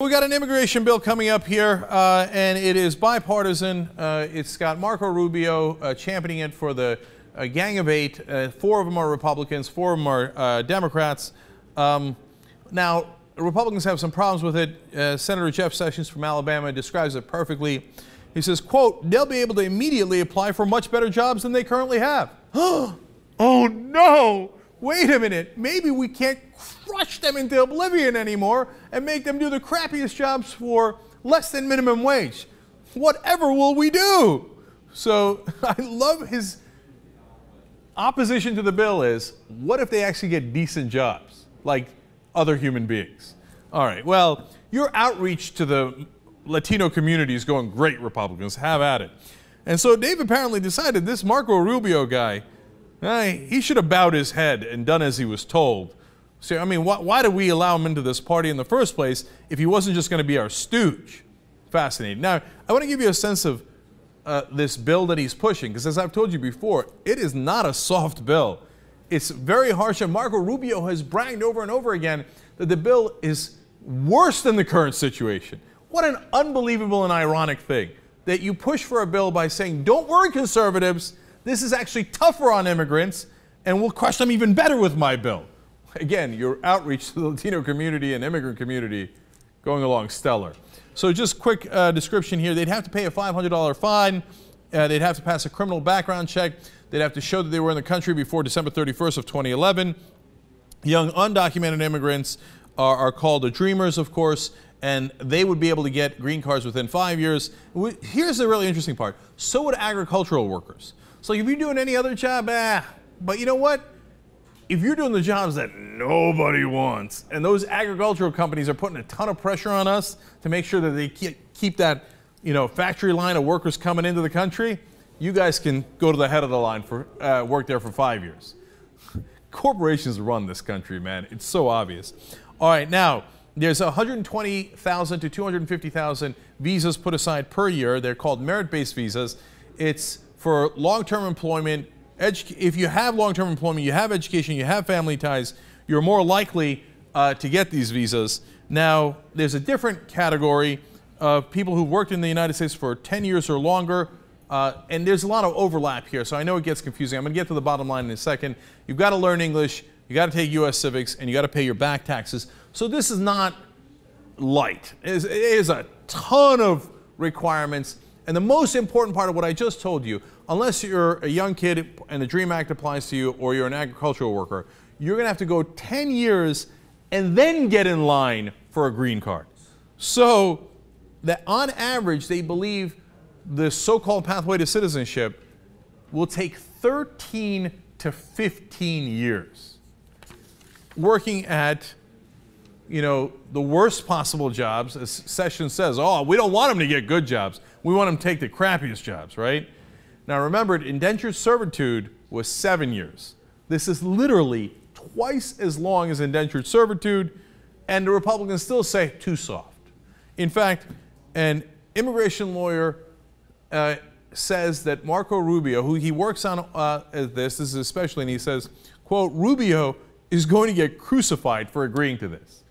we got an immigration bill coming up here, and it is bipartisan. It's got Marco Rubio championing it for the Gang of Eight. 4 of them are Republicans, 4 of them are Democrats. Now, Republicans have some problems with it. Senator Jeff Sessions from Alabama describes it perfectly. He says, quote, they'll be able to immediately apply for much better jobs than they currently have. Oh no! Wait a minute, maybe we can't crush them into oblivion anymore and make them do the crappiest jobs for less than minimum wage. Whatever will we do? So I love his opposition to the bill is, what if they actually get decent jobs, like other human beings? All right, well, your outreach to the Latino community is going great, Republicans. Have at it. And so they've apparently decided this Marco Rubio guy, he should have bowed his head and done as he was told. So, I mean, why did we allow him into this party in the first place if he wasn't just going to be our stooge? Fascinating. Now, I want to give you a sense of this bill that he's pushing, because as I've told you before, it is not a soft bill. It's very harsh, and Marco Rubio has bragged over and over again that the bill is worse than the current situation. What an unbelievable and ironic thing that you push for a bill by saying, don't worry, conservatives, this is actually tougher on immigrants, and we'll crush them even better with my bill. Again, your outreach to the Latino community and immigrant community going along stellar. So just quick description here. They'd have to pay a $500 fine. They'd have to pass a criminal background check. They'd have to show that they were in the country before December 31st of 2011. Young undocumented immigrants are called the Dreamers, of course, and they would be able to get green cards within 5 years. Here's the really interesting part. So would agricultural workers. So if you're doing any other job, but you know what? If you're doing the jobs that nobody wants, and those agricultural companies are putting a ton of pressure on us to make sure that they keep that, factory line of workers coming into the country, you guys can go to the head of the line for work there for 5 years. Corporations run this country, man. It's so obvious. All right, now there's 120,000 to 250,000 visas put aside per year. They're called merit-based visas. It's for long-term employment. If you have long-term employment, you have education, you have family ties, you're more likely to get these visas. Now, there's a different category of people who've worked in the United States for 10 years or longer, and there's a lot of overlap here, so I know it gets confusing. I'm going to get to the bottom line in a second. You've got to learn English, you got to take U.S. civics, and you got to pay your back taxes. So this is not light. It is a ton of requirements. And the most important part of what I just told you, unless you're a young kid and the DREAM Act applies to you, or you're an agricultural worker, you're going to have to go 10 years and then get in line for a green card. So that on average, they believe the so-called pathway to citizenship will take 13 to 15 years. Working at, the worst possible jobs, as Sessions says, oh, we don't want them to get good jobs. We want them to take the crappiest jobs, right? Now remember, indentured servitude was 7 years. This is literally twice as long as indentured servitude, and the Republicans still say too soft. In fact, an immigration lawyer says that Marco Rubio, who he works on this is especially, and he says, quote, Rubio is going to get crucified for agreeing to this.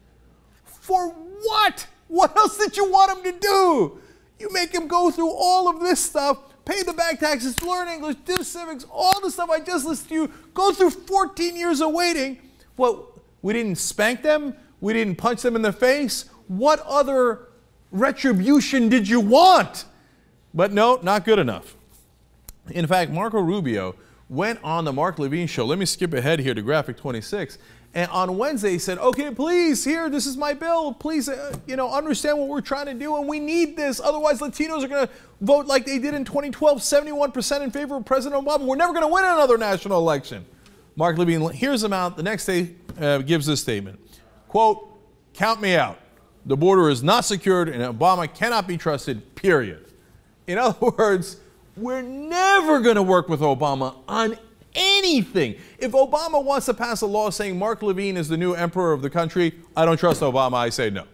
For what? What else did you want him to do? You make him go through all of this stuff, pay the back taxes, learn English, do civics, all the stuff I just listed to you, go through 14 years of waiting. What, we didn't spank them? We didn't punch them in the face? What other retribution did you want? But no, not good enough. In fact, Marco Rubio went on the Mark Levine show. Let me skip ahead here to graphic 26. And on Wednesday, he said, okay, please, here, this is my bill. Please, understand what we're trying to do, and we need this. Otherwise, Latinos are going to vote like they did in 2012, 71% in favor of President Obama. We're never going to win another national election. Mark Levine hears him out. The next day, gives this statement. Quote, count me out. The border is not secured, and Obama cannot be trusted, period. In other words, we're never going to work with Obama on anything. If Obama wants to pass a law saying Mark Levine is the new emperor of the country, I don't trust Obama, I say no.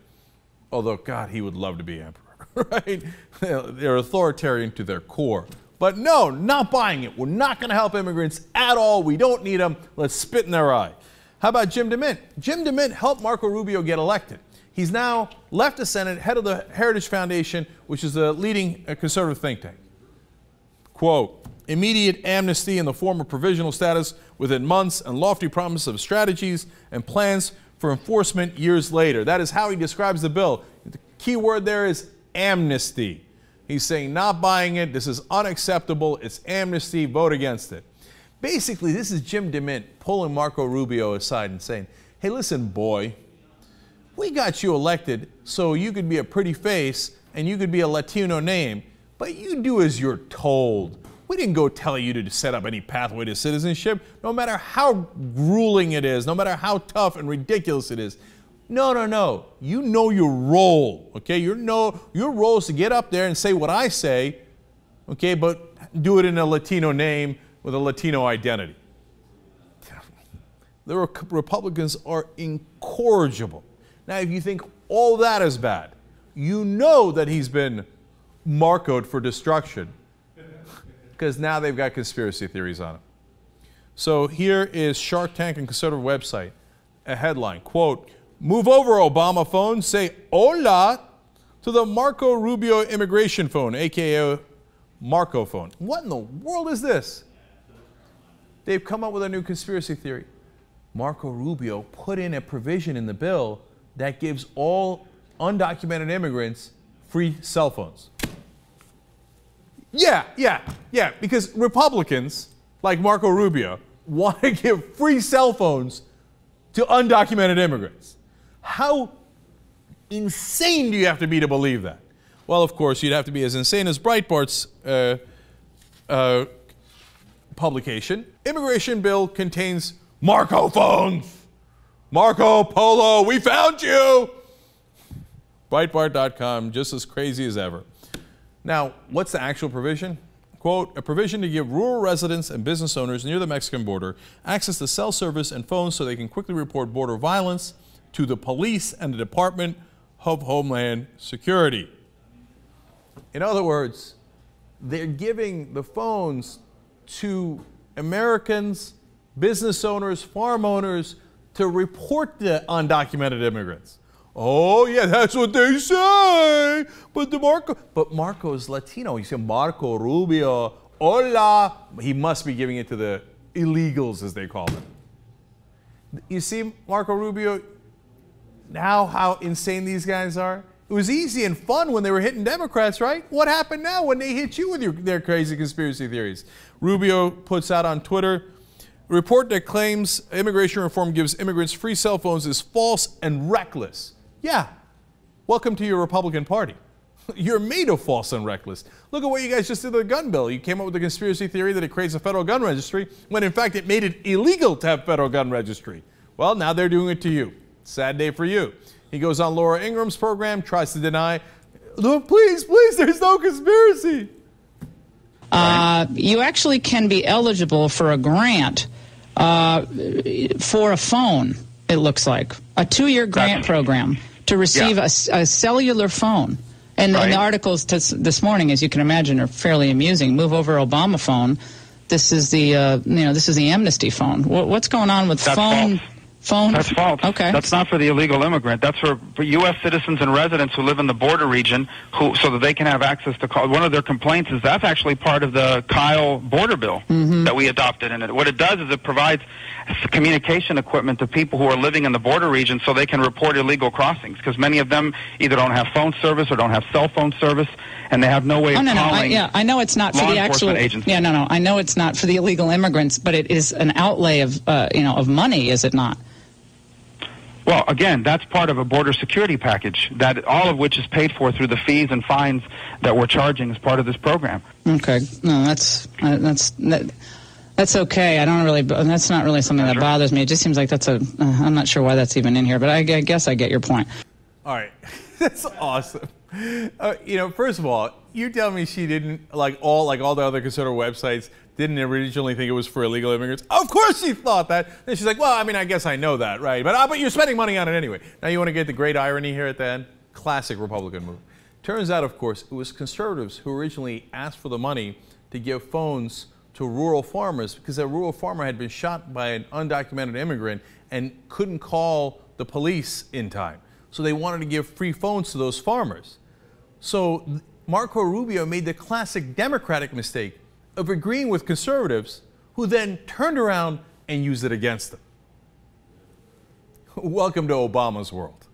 Although, God, he would love to be emperor, right? They're authoritarian to their core. But no, not buying it. We're not going to help immigrants at all. We don't need them. Let's spit in their eye. How about Jim DeMint? Jim DeMint helped Marco Rubio get elected. He's now left the Senate, head of the Heritage Foundation, which is a leading conservative think tank. Quote, immediate amnesty in the form of provisional status within months and lofty promise of strategies and plans for enforcement years later. That is how he describes the bill. The key word there is amnesty. He's saying not buying it, this is unacceptable, it's amnesty, vote against it. Basically, this is Jim DeMint pulling Marco Rubio aside and saying, hey, listen, boy, we got you elected so you could be a pretty face and you could be a Latino name, but you do as you're told. We didn't go tell you to set up any pathway to citizenship, no matter how grueling it is, no matter how tough and ridiculous it is. No, no, no. You know your role, okay? Your role is to get up there and say what I say, okay, but do it in a Latino name with a Latino identity. The Republicans are incorrigible. Now, if you think all that is bad, you know that he's been Marcoed for destruction because now they've got conspiracy theories on him. So here is Shark Tank and conservative website, a headline, quote, move over Obama phone, say hola to the Marco Rubio immigration phone, aka Marco phone. What in the world is this? They've come up with a new conspiracy theory. Marco Rubio put in a provision in the bill that gives all undocumented immigrants free cell phones. Yeah, because Republicans, like Marco Rubio, want to give free cell phones to undocumented immigrants. How insane do you have to be to believe that? Well, of course, you'd have to be as insane as Breitbart's publication. Immigration bill contains Marco phones. Marco Polo, we found you! Breitbart.com, just as crazy as ever. Now, what's the actual provision? Quote, a provision to give rural residents and business owners near the Mexican border access to cell service and phones so they can quickly report border violence to the police and the Department of Homeland Security. In other words, they're giving the phones to Americans, business owners, farm owners, to report the undocumented immigrants. Oh, yeah, that's what they say. But Marco is Latino. You say Marco Rubio, hola. He must be giving it to the illegals, as they call them. You see, Marco Rubio, now how insane these guys are? It was easy and fun when they were hitting Democrats, right? What happened now when they hit you with their crazy conspiracy theories? Rubio puts out on Twitter, a report that claims immigration reform gives immigrants free cell phones is false and reckless. Yeah, welcome to your Republican Party. You're made of false and reckless. Look at what you guys just did with the gun bill. You came up with the conspiracy theory that it creates a federal gun registry, when in fact it made it illegal to have federal gun registry. Well, now they're doing it to you. Sad day for you. He goes on Laura Ingram's program, tries to deny, look, please, there's no conspiracy. You actually can be eligible for a grant for a phone, it looks like. A 2-year grant program to receive a cellular phone. And the articles this morning, as you can imagine, are fairly amusing. Move over Obama phone. This is the this is the amnesty phone. What's going on with phone? That's false. Okay. That's not for the illegal immigrant. That's for U.S. citizens and residents who live in the border region, so that they can have access to call. One of their complaints is that's actually part of the Kyle border bill that we adopted. And what it does is it provides communication equipment to people who are living in the border region so they can report illegal crossings, because many of them either don't have phone service or don't have cell phone service, and they have no way of calling. I know it's not for the actual agency. I know it's not for the illegal immigrants, but it is an outlay of of money, is it not? Well, again, that's part of a border security package, that all of which is paid for through the fees and fines that we're charging as part of this program. Okay, no, that's okay. I don't really. That's not really something that bothers me. It just seems like that's I'm not sure why that's even in here, but I guess I get your point. All right, that's awesome. First of all, you tell me she didn't like all the other conservative websites didn't originally think it was for illegal immigrants. Of course she thought that. Then she's like, well, I mean, I guess I know that, right? But you're spending money on it anyway. Now you want to get the great irony here at the end? Classic Republican move. Turns out, of course, it was conservatives who originally asked for the money to give phones to rural farmers because a rural farmer had been shot by an undocumented immigrant and couldn't call the police in time. So they wanted to give free phones to those farmers. So Marco Rubio made the classic Democratic mistake of agreeing with conservatives who then turned around and used it against them. Welcome to Obama's world.